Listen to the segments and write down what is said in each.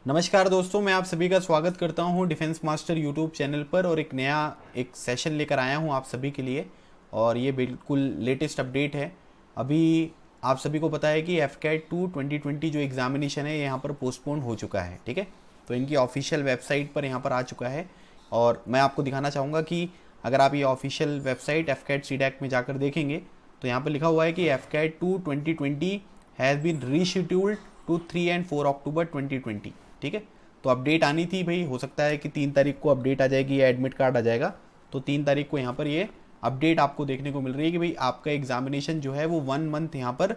नमस्कार दोस्तों, मैं आप सभी का स्वागत करता हूं डिफेंस मास्टर यूट्यूब चैनल पर और एक सेशन लेकर आया हूं आप सभी के लिए। और ये बिल्कुल लेटेस्ट अपडेट है। अभी आप सभी को पता है कि एफकैट 2 2020 जो एग्ज़ामिनेशन है यहाँ पर पोस्टपोन हो चुका है। ठीक है, तो इनकी ऑफिशियल वेबसाइट पर यहाँ पर आ चुका है और मैं आपको दिखाना चाहूँगा कि अगर आप ये ऑफिशियल वेबसाइट एफकैट सीडैक में जाकर देखेंगे तो यहाँ पर लिखा हुआ है कि AFCAT 2 2020 has been rescheduled to 3 and 4 October 2020। ठीक है, तो अपडेट आनी थी भाई, हो सकता है कि 3 तारीख को अपडेट आ जाएगी या एडमिट कार्ड आ जाएगा। तो 3 तारीख को यहाँ पर ये अपडेट आपको देखने को मिल रही है कि भाई आपका एग्जामिनेशन जो है वो 1 मंथ यहाँ पर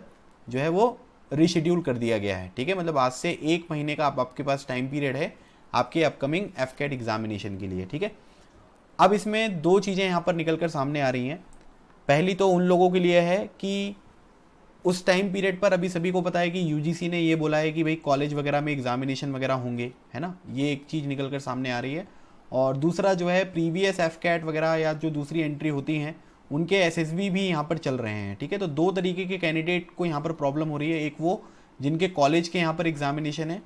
जो है वो रीशेड्यूल कर दिया गया है। ठीक है, मतलब आज से 1 महीने का आपके पास टाइम पीरियड है आपके अपकमिंग एफकैट एग्जामिनेशन के लिए। ठीक है, अब इसमें दो चीज़ें यहाँ पर निकल कर सामने आ रही हैं। पहली तो उन लोगों के लिए है कि उस टाइम पीरियड पर अभी सभी को पता है कि यूजीसी ने ये बोला है कि भाई कॉलेज वगैरह में एग्जामिनेशन वगैरह होंगे, है ना, ये एक चीज़ निकल कर सामने आ रही है। और दूसरा जो है प्रीवियस एफकैट वगैरह या जो दूसरी एंट्री होती हैं उनके एसएसबी भी यहाँ पर चल रहे हैं। ठीक है, तो दो तरीके के कैंडिडेट को यहाँ पर प्रॉब्लम हो रही है। एक वो जिनके कॉलेज के यहाँ पर एग्जामिनेशन है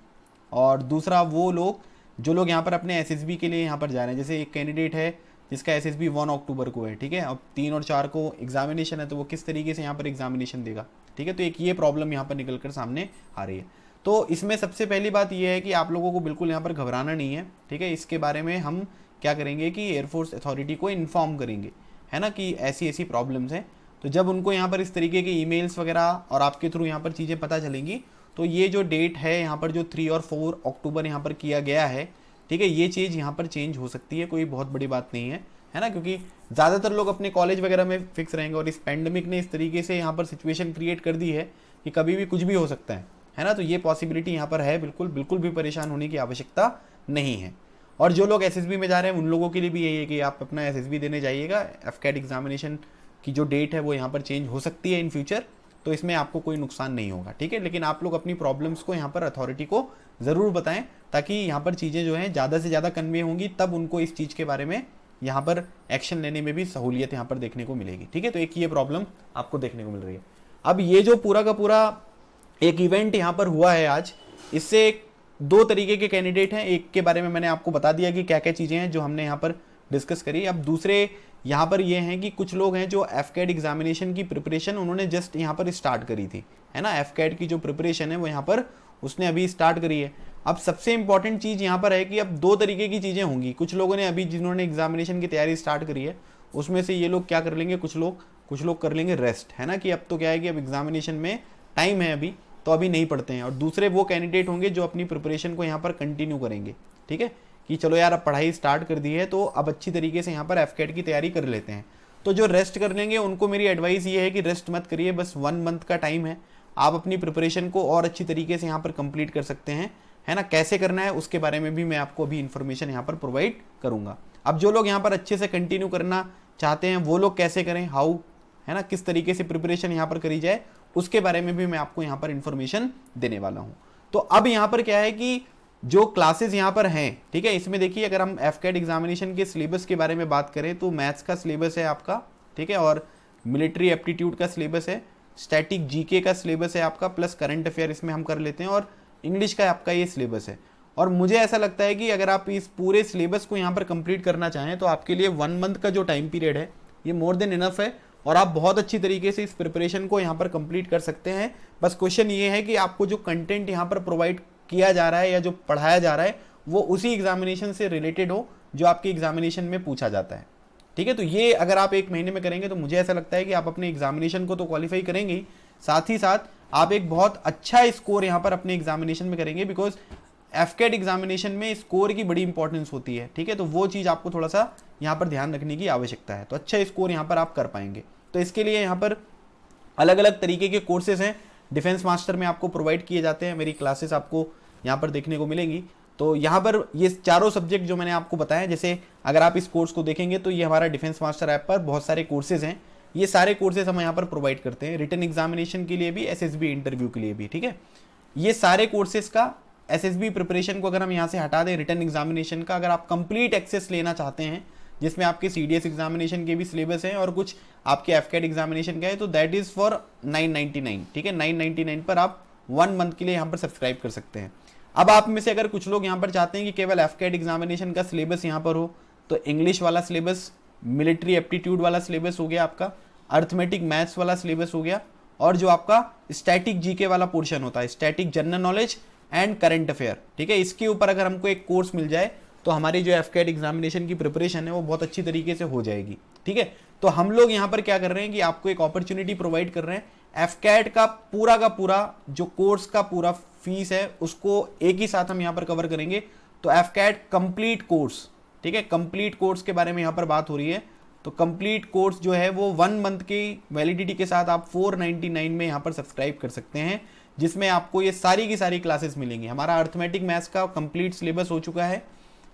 और दूसरा वो लोग जो लोग यहाँ पर अपने एसएसबी के लिए यहाँ पर जा रहे हैं। जैसे एक कैंडिडेट है जिसका एसएसबी 1 अक्टूबर को है। ठीक है, अब 3 और 4 को एग्जामिनेशन है तो वो किस तरीके से यहाँ पर एग्जामिनेशन देगा। ठीक है, तो एक ये प्रॉब्लम यहाँ पर निकल कर सामने आ रही है। तो इसमें सबसे पहली बात ये है कि आप लोगों को बिल्कुल यहाँ पर घबराना नहीं है। ठीक है, इसके बारे में हम क्या करेंगे कि एयरफोर्स अथॉरिटी को इन्फॉर्म करेंगे, है ना, कि ऐसी ऐसी प्रॉब्लम्स हैं। तो जब उनको यहाँ पर इस तरीके के ईमेल्स वगैरह और आपके थ्रू यहाँ पर चीज़ें पता चलेंगी तो ये जो डेट है यहाँ पर जो 3 और 4 अक्टूबर यहाँ पर किया गया है, ठीक है, ये चीज़ यहाँ पर चेंज हो सकती है, कोई बहुत बड़ी बात नहीं है ना, क्योंकि ज़्यादातर लोग अपने कॉलेज वगैरह में फिक्स रहेंगे और इस पैंडमिक ने इस तरीके से यहाँ पर सिचुएशन क्रिएट कर दी है कि कभी भी कुछ भी हो सकता है ना। तो ये पॉसिबिलिटी यहाँ पर है, बिल्कुल बिल्कुल भी परेशान होने की आवश्यकता नहीं है। और जो लोग एसएसबी में जा रहे हैं उन लोगों के लिए भी यही है कि आप अपना एसएसबी देने जाइएगा। एफकैट एग्जामिनेशन की जो डेट है वो यहाँ पर चेंज हो सकती है इन फ्यूचर, तो इसमें आपको कोई नुकसान नहीं होगा। ठीक है, लेकिन आप लोग अपनी प्रॉब्लम्स को यहाँ पर अथॉरिटी को ज़रूर बताएं ताकि यहाँ पर चीज़ें जो हैं ज़्यादा से ज़्यादा कन्वे होंगी, तब उनको इस चीज़ के बारे में यहाँ पर एक्शन लेने में भी सहूलियत यहाँ पर देखने को मिलेगी। ठीक है, तो एक ये प्रॉब्लम आपको देखने को मिल रही है। अब ये जो पूरा का पूरा एक इवेंट यहाँ पर हुआ है आज, इससे दो तरीके के कैंडिडेट हैं। एक के बारे में मैंने आपको बता दिया कि क्या क्या चीज़ें हैं जो हमने यहाँ पर डिस्कस करी। अब दूसरे यहाँ पर ये हैं कि कुछ लोग हैं जो एफकैट एग्जामिनेशन की प्रिपरेशन उन्होंने जस्ट यहाँ पर स्टार्ट करी थी, है ना। एफकैट की जो प्रिपरेशन है वो यहाँ पर उसने अभी स्टार्ट करी है। अब सबसे इंपॉर्टेंट चीज़ यहाँ पर है कि अब दो तरीके की चीज़ें होंगी। कुछ लोगों ने अभी जिन्होंने एग्जामिनेशन की तैयारी स्टार्ट करी है उसमें से ये लोग क्या कर लेंगे, कुछ लोग कर लेंगे रेस्ट, है ना, कि अब तो क्या है कि अब एग्जामिनेशन में टाइम है अभी, तो अभी नहीं पढ़ते हैं। और दूसरे वो कैंडिडेट होंगे जो अपनी प्रिपरेशन को यहाँ पर कंटिन्यू करेंगे। ठीक है, कि चलो यार अब पढ़ाई स्टार्ट कर दी है तो अब अच्छी तरीके से यहाँ पर एफकैट की तैयारी कर लेते हैं। तो जो रेस्ट कर लेंगे उनको मेरी एडवाइस ये है कि रेस्ट मत करिए, बस 1 मंथ का टाइम है, आप अपनी प्रिपरेशन को और अच्छी तरीके से यहाँ पर कंप्लीट कर सकते हैं, है ना। कैसे करना है उसके बारे में भी मैं आपको अभी इन्फॉर्मेशन यहाँ पर प्रोवाइड करूँगा। अब जो लोग यहाँ पर अच्छे से कंटिन्यू करना चाहते हैं वो लोग कैसे करें, हाउ, है ना, किस तरीके से प्रिपरेशन यहाँ पर करी जाए, उसके बारे में भी मैं आपको यहाँ पर इन्फॉर्मेशन देने वाला हूँ। तो अब यहाँ पर क्या है कि जो क्लासेस यहाँ पर हैं, ठीक है, इसमें देखिए अगर हम एफकैट एग्जामिनेशन के सिलेबस के बारे में बात करें तो मैथ्स का सिलेबस है आपका, ठीक है, और मिलिट्री एप्टीट्यूड का सिलेबस है, स्टैटिक जीके का सिलेबस है आपका, प्लस करंट अफेयर इसमें हम कर लेते हैं, और इंग्लिश का आपका ये सिलेबस है। और मुझे ऐसा लगता है कि अगर आप इस पूरे सिलेबस को यहाँ पर कंप्लीट करना चाहें तो आपके लिए 1 मंथ का जो टाइम पीरियड है ये मोर देन इनफ है और आप बहुत अच्छी तरीके से इस प्रिपरेशन को यहाँ पर कंप्लीट कर सकते हैं। बस क्वेश्चन ये है कि आपको जो कंटेंट यहाँ पर प्रोवाइड किया जा रहा है या जो पढ़ाया जा रहा है वो उसी एग्जामिनेशन से रिलेटेड हो जो आपके एग्जामिनेशन में पूछा जाता है। ठीक है, तो ये अगर आप 1 महीने में करेंगे तो मुझे ऐसा लगता है कि आप अपने एग्जामिनेशन को तो क्वालिफाई करेंगे ही, साथ ही साथ आप एक बहुत अच्छा स्कोर यहाँ पर अपने एग्जामिनेशन में करेंगे, बिकॉज एफकैट एग्जामिनेशन में स्कोर की बड़ी इंपॉर्टेंस होती है। ठीक है, तो वो चीज़ आपको थोड़ा सा यहाँ पर ध्यान रखने की आवश्यकता है, तो अच्छा स्कोर यहाँ पर आप कर पाएंगे। तो इसके लिए यहाँ पर अलग अलग तरीके के कोर्सेज हैं डिफेंस मास्टर में आपको प्रोवाइड किए जाते हैं। मेरी क्लासेस आपको यहाँ पर देखने को मिलेंगी। तो यहाँ पर ये चारों सब्जेक्ट जो मैंने आपको बताया, जैसे अगर आप इस कोर्स को देखेंगे तो ये हमारा डिफेंस मास्टर ऐप पर बहुत सारे कोर्सेज हैं। ये सारे कोर्सेज हम यहाँ पर प्रोवाइड करते हैं, रिटन एग्जामिनेशन के लिए भी, एसएसबी इंटरव्यू के लिए भी। ठीक है, ये सारे कोर्सेज का एसएसबी प्रिपरेशन को अगर हम यहाँ से हटा दें, रिटन एग्जामिनेशन का अगर आप कंप्लीट एक्सेस लेना चाहते हैं जिसमें आपके सीडीएस एग्जामिनेशन के भी सिलेबस हैं और कुछ आपके एफकैट एग्जामिनेशन का है, तो दैट इज़ फॉर 999। ठीक है, 999 पर आप 1 मंथ के लिए यहाँ पर सब्सक्राइब कर सकते हैं। अब आप में से अगर कुछ लोग यहाँ पर चाहते हैं कि केवल एफकेट एग्जामिनेशन का सिलेबस यहाँ पर हो, तो इंग्लिश वाला सिलेबस, मिलिट्री एप्टीट्यूड वाला सिलेबस हो गया आपका, अर्थमेटिक मैथ्स वाला सिलेबस हो गया, और जो आपका स्टैटिक जीके वाला पोर्शन होता है, static general knowledge and current affair, ठीक है, इसके ऊपर अगर हमको एक कोर्स मिल जाए तो हमारी जो एफकेट एग्जामिनेशन की प्रिपरेशन है वो बहुत अच्छी तरीके से हो जाएगी। ठीक है, तो हम लोग यहाँ पर क्या कर रहे हैं कि आपको एक अपॉर्चुनिटी प्रोवाइड कर रहे हैं। एफकेट का पूरा जो कोर्स का पूरा फीस है उसको एक ही साथ हम यहाँ पर कवर करेंगे। तो एफकेट कंप्लीट कोर्स, ठीक है, कंप्लीट कोर्स के बारे में यहाँ पर बात हो रही है। तो कंप्लीट कोर्स जो है वो 1 मंथ की वैलिडिटी के साथ आप 499 में यहाँ पर सब्सक्राइब कर सकते हैं, जिसमें आपको ये सारी की सारी क्लासेस मिलेंगी। हमारा अर्थमेटिक मैथ्स का कंप्लीट सिलेबस हो चुका है,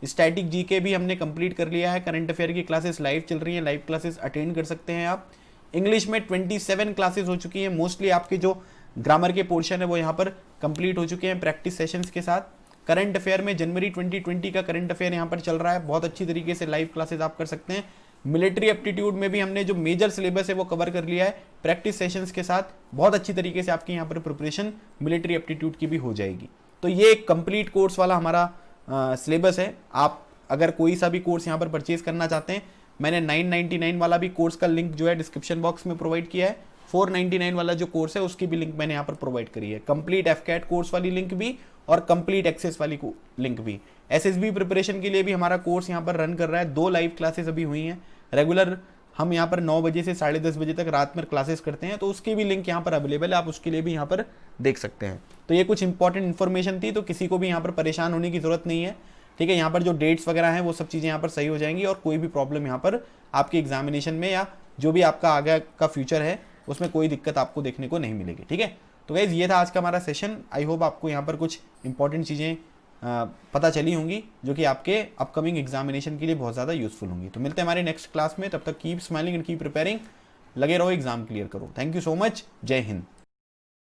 स्टैटिक जीके भी हमने कंप्लीट कर लिया है, करंट अफेयर की क्लासेस लाइव चल रही हैं, लाइव क्लासेस अटेंड कर सकते हैं आप। इंग्लिश में 27 क्लासेस हो चुकी हैं, मोस्टली आपके जो ग्रामर के पोर्शन है वो यहाँ पर कंप्लीट हो चुके हैं प्रैक्टिस सेशंस के साथ। करंट अफेयर में जनवरी 2020 का करंट अफेयर यहाँ पर चल रहा है, बहुत अच्छी तरीके से लाइव क्लासेस आप कर सकते हैं। मिलिट्री एप्टीट्यूड में भी हमने जो मेजर सिलेबस है वो कवर कर लिया है प्रैक्टिस सेशंस के साथ, बहुत अच्छी तरीके से आपकी यहाँ पर प्रिपरेशन मिलिट्री एप्टीट्यूड की भी हो जाएगी। तो ये एक कंप्लीट कोर्स वाला हमारा सिलेबस है। आप अगर कोई सा भी कोर्स यहाँ पर परचेज करना चाहते हैं, मैंने 999 वाला भी कोर्स का लिंक जो है डिस्क्रिप्शन बॉक्स में प्रोवाइड किया है, 499 वाला जो कोर्स है उसकी भी लिंक मैंने यहाँ पर प्रोवाइड करी है, कंप्लीट एफकेट कोर्स वाली लिंक भी और कंप्लीट एक्सेस वाली लिंक भी। एसएसबी प्रिपरेशन के लिए भी हमारा कोर्स यहाँ पर रन कर रहा है, 2 लाइव क्लासेस अभी हुई हैं। रेगुलर हम यहाँ पर 9 बजे से 10:30 बजे तक रात में क्लासेस करते हैं, तो उसकी भी लिंक यहाँ पर अवेलेबल है, आप उसके लिए भी यहाँ पर देख सकते हैं। तो ये कुछ इंपॉर्टेंट इन्फॉर्मेशन थी, तो किसी को भी यहाँ पर परेशान होने की जरूरत नहीं है। ठीक है, यहाँ पर जो डेट्स वगैरह हैं वो सब चीज़ें यहाँ पर सही हो जाएंगी और कोई भी प्रॉब्लम यहाँ पर आपकी एग्जामिनेशन में या जो भी आपका आगे का फ्यूचर है उसमें कोई दिक्कत आपको देखने को नहीं मिलेगी। ठीक है, तो गाइस ये था आज का हमारा सेशन। आई होप आपको यहाँ पर कुछ इंपॉर्टेंट चीज़ें पता चली होंगी जो कि आपके अपकमिंग एग्जामिनेशन के लिए बहुत ज़्यादा यूजफुल होंगी। तो मिलते हैं हमारे नेक्स्ट क्लास में, तब तक keep smiling and keep preparing, लगे रहो, एग्जाम क्लियर करो। थैंक यू सो मच, जय हिंद।